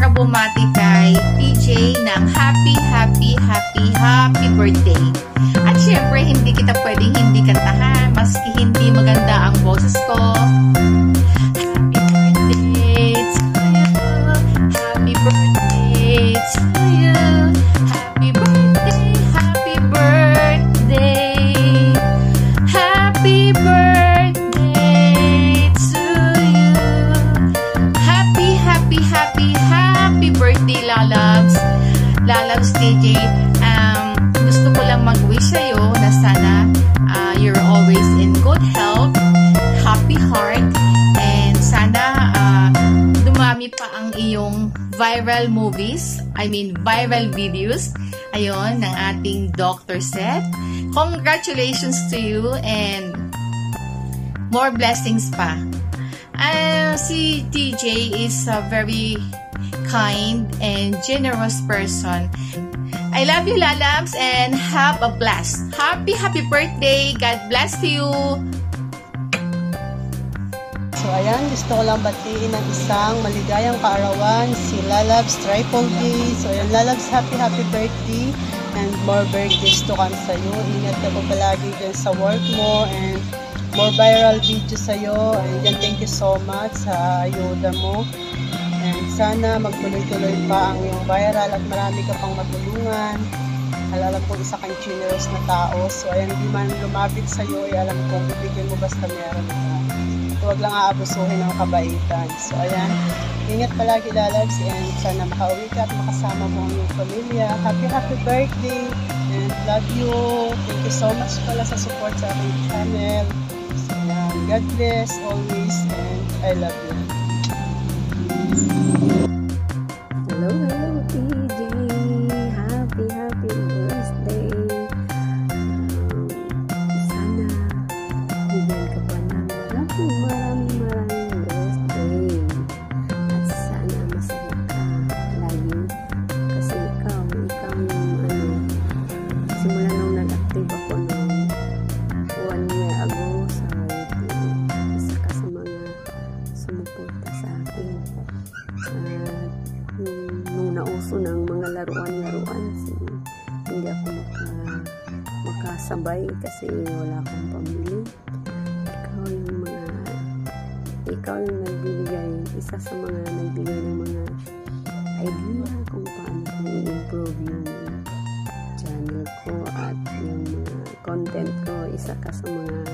para bumati kay TJ ng happy birthday. At syempre, hindi kita pwedeng hindi kantahan, maski hindi maganda ang boses ko. Happy birthday to you. Happy birthday, happy birthday. Happy birthday to you. Happy birthday, Lalabs. Lalabs TJ. Gusto ko lang mag-wish sa'yo na sana you're always in good health, happy heart, and sana dumami pa ang iyong viral movies, viral videos, ayun, ng ating Dr. Seth. Congratulations to you and more blessings pa. Si TJ is a very kind and generous person. I love you, Lalabs, and have a blast. Happy birthday. God bless you. So, ayan, gusto ko lang batiin ng isang maligayang kaarawan, si Lalabs Triple K. So, ayan, Lalabs, happy birthday and more birthdays to come sa'yo. Ingat ka po palagi dyan sa work mo and more viral video sa'yo. And yan, thank you so much sa ayuda mo. And sana magtuloy-tuloy pa ang iyong viral at marami ka pang matulungan. Alam ko isa kang generous na tao. So, ayan, hindi man lumapit sa'yo, alam ko, bibigyan mo basta meron ka. Huwag lang aabusuhin ng kabaitan. So, ayan, ingat palagi, Lalabs, and sana makauwi ka at makasama mo ang iyong pamilya. Happy birthday, and love you. Thank you so much pala sa support sa aking channel. So, ayan, God bless always, and I love you. Hello, TJ. Happy birthday. Sana bigyan ka pa ng maraming birthday. At sana masaya ka lagi. Kasi ikaw yung simula nung nag-active ako nung 1 year ago sa YT. Isa ka sa mga sumuporta sa akin. Nung nauso ng mga laruan, hindi ako makasabay kasi wala akong pamilya. Ikaw yung nagbibigay, isa sa mga nagbigay ng mga idea kung paano kung i-improve yung channel ko at yung mga content ko. Isa ka sa mga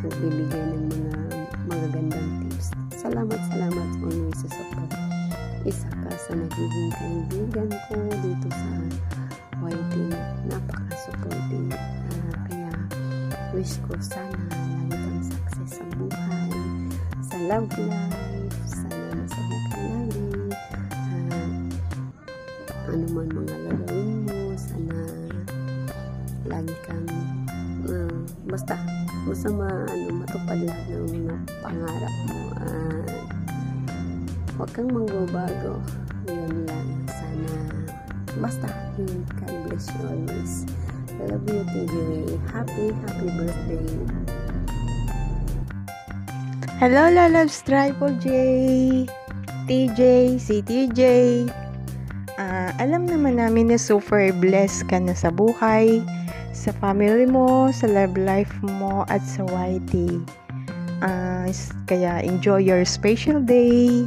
nagbibigay ng mga magagandang tips. Salamat always sa support. Isa ka sa nagiging kaibigan ko dito sa YT. Napaka-supporting. Kaya wish ko sana lagi kang success sa buhay, sa love life, sana masaya ka lagi. Ano man mga gagawin mo, sana lagi kang basta matupad lahat ng mga pangarap mo. Huwag kang magbabago. Yun lang. Sana basta yun. God bless you always. I love you, TJ. Happy birthday. Hello, Lalabs Triple J. TJ, si TJ. Alam naman namin na super blessed ka na sa buhay, sa family mo, sa love life mo, at sa YT. Kaya enjoy your special day.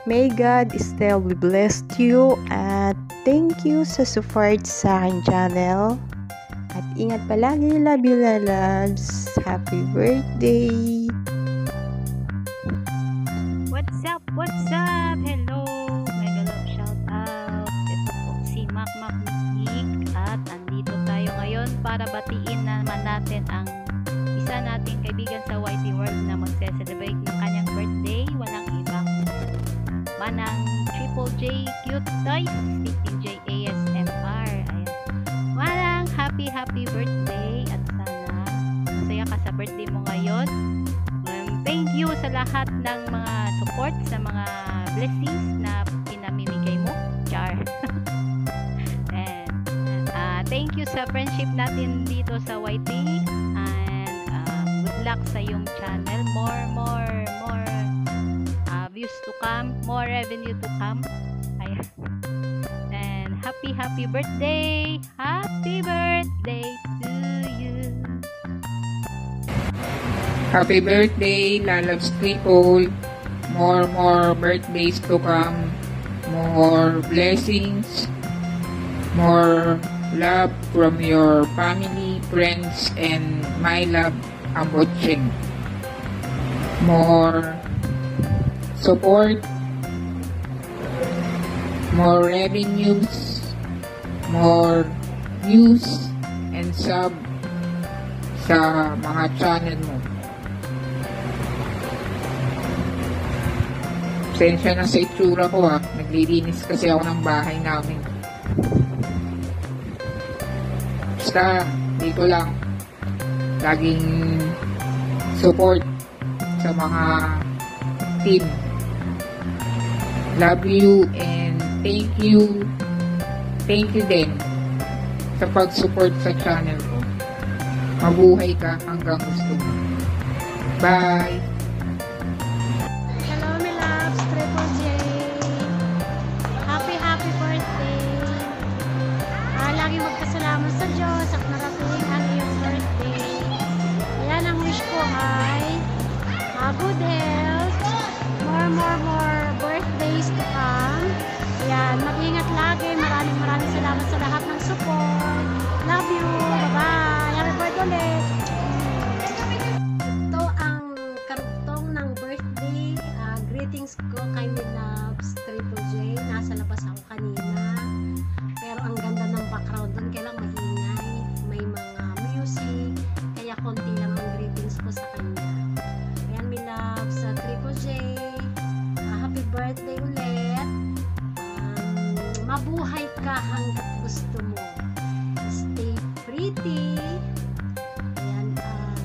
May God still bless you at thank you sa support sa aking channel. At ingat palagi, love you, Lalabs. Happy birthday! What's up? Hello! Mega love shout out. Ito po si Mac Nick at andito tayo ngayon para batiin naman natin ang isa nating kaibigan sa YT World na magse-celebrate ng kanyang birthday. Walang iba manang Triple J Cute Toys, 15J ASMR. Ayan. Manang happy birthday at sana masaya ka sa birthday mo ngayon. Thank you sa lahat ng mga support, sa mga blessings na pinamimigay mo. Char. And thank you sa friendship natin dito sa YT, and good luck sa iyong channel. More views to come, more revenue to come. Ayan. And happy birthday! Happy birthday to you! Happy birthday, Lalabs Triple. More birthdays to come. More blessings. More love from your family, friends, and my love, Ambocheng. More support. More revenues. More views and sub sa mga channel mo. Pasensya na sa itsura ko ha. Naglilinis kasi ako ng bahay namin. Basta, dito lang. Laging support sa mga team. Love you and thank you. Thank you din sa pag-support sa channel ko. Mabuhay ka hanggang gusto mo. Bye! Lagi magpasalamat sa Diyos at narating ang iyong birthday. Ayan, ang wish ko ay good health, more birthdays to come. Ayan, mag-ingat lagi. Maraming salamat sa lahat ng support. Love you. Bye-bye. Happy birthday ulit. Ito ang karugtong ng birthday. Greetings ko kay Loves Triple J. Nasa labas ako kanina. Pero ang ganda ng background doon, kaya lang maingay, may mga music, kaya konti lang ang greetings ko sa kanya. Ayan, my love sa Triple J, happy birthday ulit. Mabuhay ka hanggat gusto mo. Stay pretty. Ayan,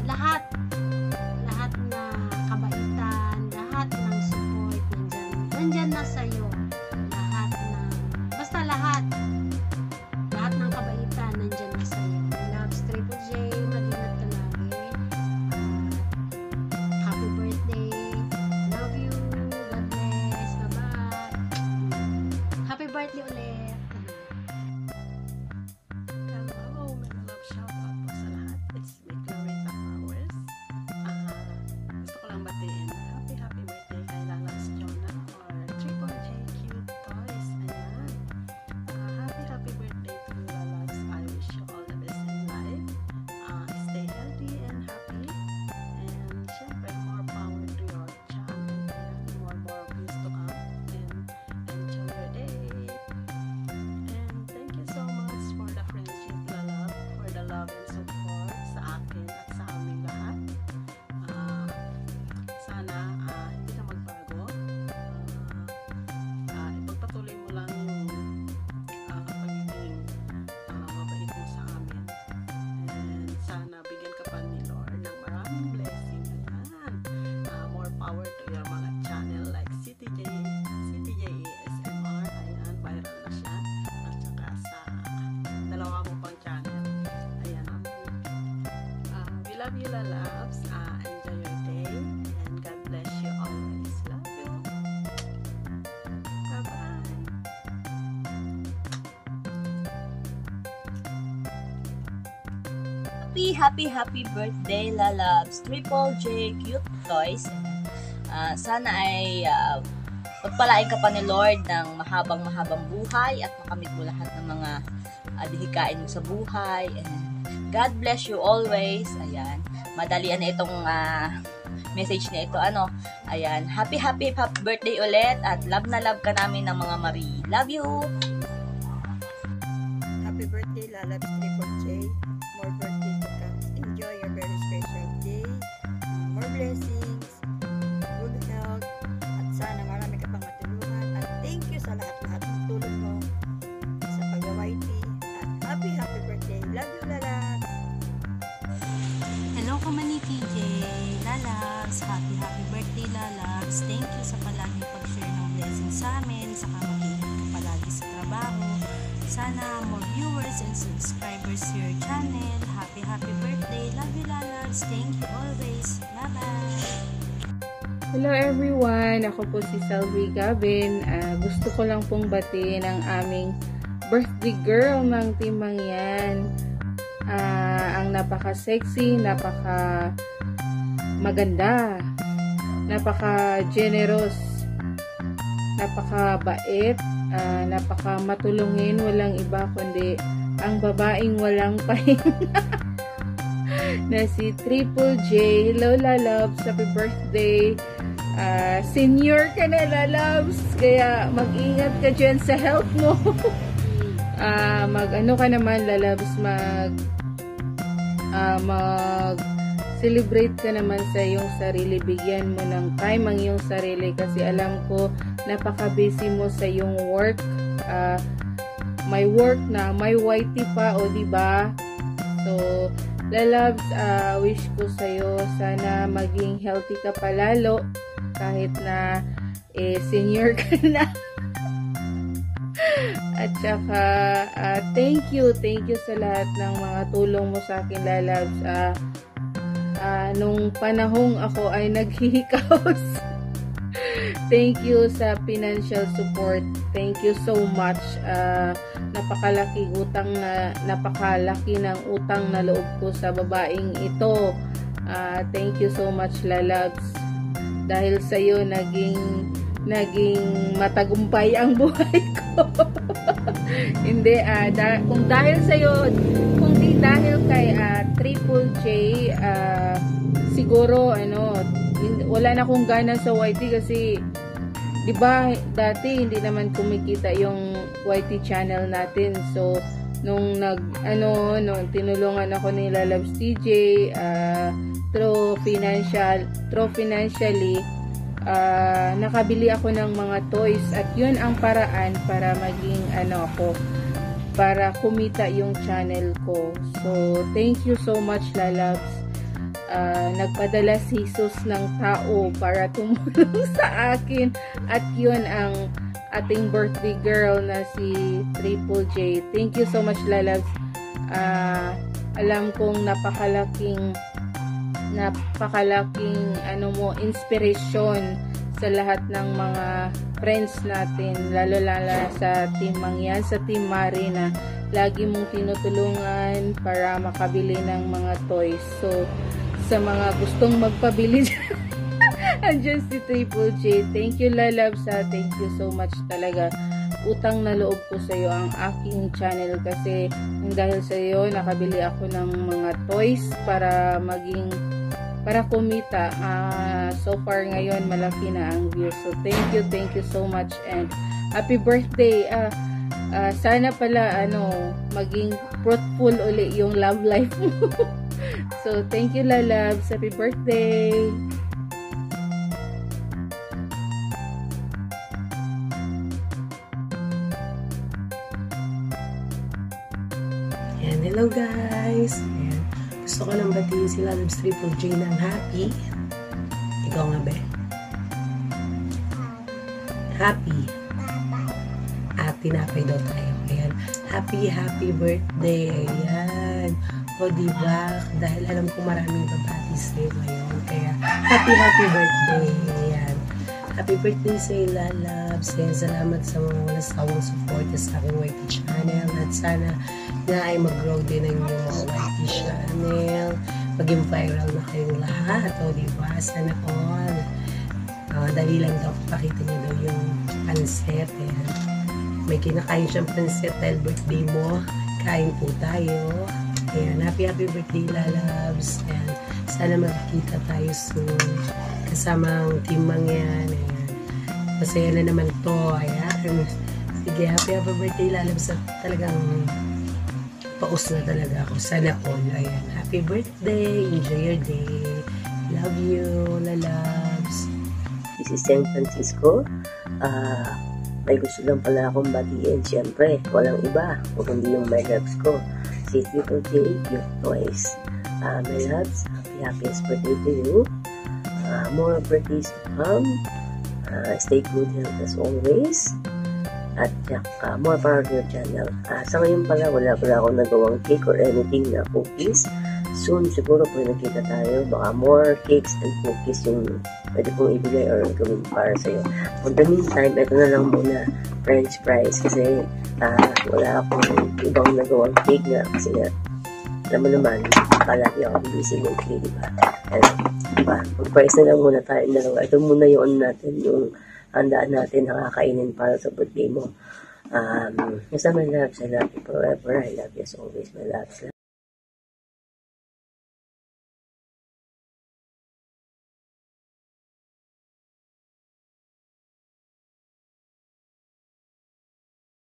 lahat na kabaitan, lahat ng support nandyan na sa'yo. Lahat ng kabaitan nandyan na sa'yo. Loves Triple J, mag-ingat ka lagi. Happy birthday. Love you. God bless. Bye-bye. Happy birthday ulit. Hello, mga love, shout out po sa lahat. It's me, Clarita Powers. Gusto ko lang batiin. Happy birthday kay Lalabs Jonah or Triple J Cute Toys. Ayan. Happy birthday to Lalabs. I wish you all the best in life. Stay healthy and happy. And syempre, more power to your channel. And more views to come. And enjoy your day. And thank you so much for the friendship, Lalab, for the love and support sa akin at sa aming lahat. Sana hindi ka magbago. Ipagpatuloy mo lang yung pagiging mabait mo sa amin. And sana bigyan ka pa ni Lord ng maraming blessing. More power to your mga channel like CTJ ASMR. Ayan, viral na siya. At saka sa dalawa mo pang channel. Ayan. We love you, Lalabs. Enjoy your day. And God bless you always. Love you. Bye-bye. Happy birthday, Lalabs Triple J Cute Toys. Sana ay pagpalain ka pa ni Lord ng mahabang buhay at makamit mo lahat ng mga dihikain mo sa buhay. And God bless you always. Ayan. Madalian na itong message na ito. Ayan. Happy birthday ulit at love na love ka namin ng mga Marie. Love you! Happy birthday, Lalabs Triple J. More birthday to come. Enjoy your very special day. More blessings, good health, at sana marami ka pang matulungan. At thank you sa lahat-lahat ng tulong mo sa pag-YT. At happy birthday. Love you, Lalabs. Hello, Kamani TJ. Lalabs, happy birthday, Lalabs. Thank you sa palaging pag-share ng blessings sa amin, saka mag-iingat ka palagi sa trabaho. Sana more viewers and subscribers to your channel. Happy birthday. Love you, Lalabs. Thank you always. Bye-bye. Hello everyone! Ako po si Selvi Gavin. Gusto ko lang pong batiin ang aming birthday girl ng Team Mangyan. Ang napaka-sexy, napaka-maganda, napaka-generous, napaka-bait, napaka-matulungin, walang iba kundi ang babaeng walang pahinga na si Triple J. Hello, Lalabs! Happy birthday! Senior ka na, Lalabs! Kaya mag-ingat ka dyan sa health mo. Mag-ano ka naman, Lalabs, mag-celebrate ka naman sa iyong sarili. Bigyan mo ng time ang iyong sarili kasi alam ko napaka-busy mo sa iyong work. May work na, may YT pa, o diba? So, Lalabs, wish ko sa'yo, sana maging healthy ka palalo kahit na senior ka na. At saka, thank you sa lahat ng mga tulong mo sa akin, Lalabs. Nung panahong ako ay naghihikaos. Thank you sa financial support. Thank you so much. Napakalaki ng utang na loob ko sa babaeng ito. Thank you so much, Lalabs. Dahil sa iyo naging matagumpay ang buhay ko. Hindi, kung dahil sa iyo, kung di dahil kay Triple J, siguro wala na akong gana sa YT kasi 'di ba dati hindi naman kumikita yung YT channel natin. So nung tinulungan ako ni Lalabs TJ through financially, nakabili ako ng mga toys at yun ang paraan para maging para kumita yung channel ko. So thank you so much, Lalabs. Nagpadala si Jesus ng tao para tumulong sa akin at yun ang ating birthday girl na si Triple J. Thank you so much, Lalabs. Alam kong napakalaking inspirasyon sa lahat ng mga friends natin, lalo sa Team Mangyan, sa Team Mari na lagi mong tinutulungan para makabili ng mga toys. So sa mga gustong magpabili andyan si Triple J. Thank you, Lalabs. Thank you so much talaga. Utang na loob ko sa iyo ang aking channel kasi dahil sa iyo nakabili ako ng mga toys para kumita. So far ngayon malaki na ang views. So thank you so much and happy birthday. Sana pala maging fruitful uli yung love life mo. So, thank you, Lalabs. Happy birthday! Ayan, hello guys! Ayan. Gusto ko lang batiin si Lalabs Triple J ng happy. Ikaw nga, be? Happy. Tinapay daw tayo. Ayan. Happy birthday! Ayan. O diba? Dahil alam ko maraming babati sa'yo ngayon. Kaya, happy birthday. Ayan. Happy birthday sa'yo, Lalabs. Salamat sa mga walang sawang support sa aking YT channel. At sana na ay mag-grow din ang inyong mga YT channel. Maging viral na kayong lahat. O diba? Sana all. Dali lang daw. Pakita niyo daw yung pansit. Ayan. May kinakain siyang pansit dahil birthday mo. Kain po tayo. Ayan, happy birthday, Lalabs. And sana magkikita tayo soon. Kasama ang Team Mangyan. Ayan. Masaya na naman to. Ayan. Sige, happy birthday, Lalabs. At talagang paus na talaga ako. Sana all. Ayan. Happy birthday. Enjoy your day. Love you, Lalabs. This is San Francisco. May gusto lang pala akong batiin. Siyempre, walang iba. Kung hindi yung my loves ko. Si Triple J, Cute Toys. My loves, happiest birthday to you. More birthdays to come. Stay good health as always. At more power to your channel. Sa ngayon pala, wala akong nagawang cake or anything na cookies. Soon, siguro pag nakita tayo, baka more cakes and cookies yung pwede kong ibigay or gawin para sa'yo. For the meantime, ito na lang muna, French fries, kasi wala akong ibang nagawang cake nga, kasi nga, alam mo naman, palagi ako busy lately, diba? And, diba, mag-price na lang muna tayo dalawa. Ito muna yung natin, yung handaan natin, nakakainin para sa birthday mo. Basta my loves, I love you forever. I love you as always, my loves.